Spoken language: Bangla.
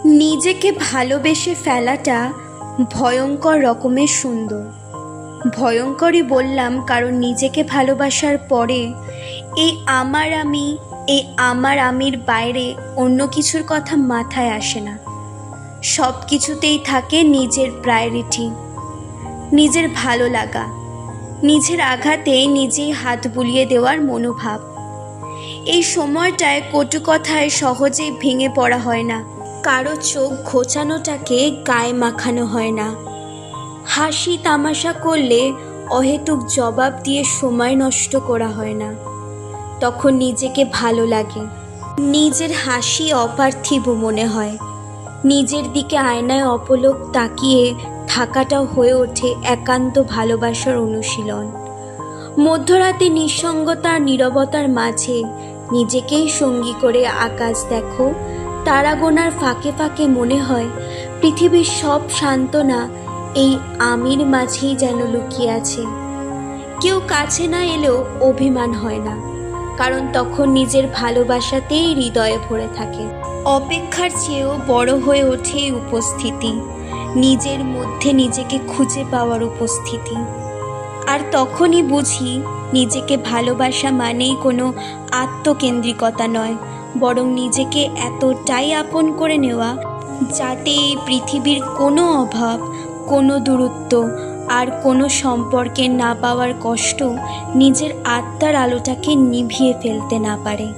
নিজেকে ভালোবেসে ফেলাটা ভয়ঙ্কর রকমের সুন্দর। ভয়ঙ্করই বললাম, কারণ নিজেকে ভালোবাসার পরে এই আমার আমির বাইরে অন্য কিছুর কথা মাথায় আসে না। সব কিছুতেই থাকে নিজের প্রায়োরিটি, নিজের ভালো লাগা, নিজের আঘাতে নিজেই হাত বুলিয়ে দেওয়ার মনোভাব। এই সময়টায় কটু কথায় সহজেই ভেঙে পড়া হয় না, কারো চোখ ঘোচানোটাকে গায়ে মাখানো হয় না, হাসি তামাশা করলে অহেতুক জবাব দিয়ে সময় নষ্ট করা হয় না। তখন নিজেকে ভালো লাগে, নিজের হাসি অপার্থিব মনে হয়, নিজের দিকে আয়নায় অপলক তাকিয়ে থাকাটাও হয়ে ওঠে একান্ত ভালোবাসার অনুশীলন। মধ্যরাতে নিঃসঙ্গতার নীরবতার মাঝে নিজেকেই সঙ্গী করে আকাশ দেখো, তারা গোনার ফাঁকে ফাঁকে মনে হয় পৃথিবীর সব সান্ত্বনা এই আমির মাঝেই যেন লুকিয়ে আছে। কেউ কাছে না এলেও অভিমান হয় না, কারণ তখন নিজের ভালোবাসাতেই হৃদয়ে ভরে থাকে। অপেক্ষার চেয়েও বড় হয়ে ওঠে উপস্থিতি, নিজের মধ্যে নিজেকে খুঁজে পাওয়ার উপস্থিতি। আর তখনই বুঝি নিজেকে ভালোবাসা মানেই কোনো আত্মকেন্দ্রিকতা নয়, বরং নিজেকে এতটাই আপন করে নেওয়া যাতে এই পৃথিবীর কোনো অভাব, কোনো দূরত্ব আর কোনো সম্পর্কে না পাওয়ার কষ্ট নিজের আত্মার আলোটাকে নিভিয়ে ফেলতে না পারে।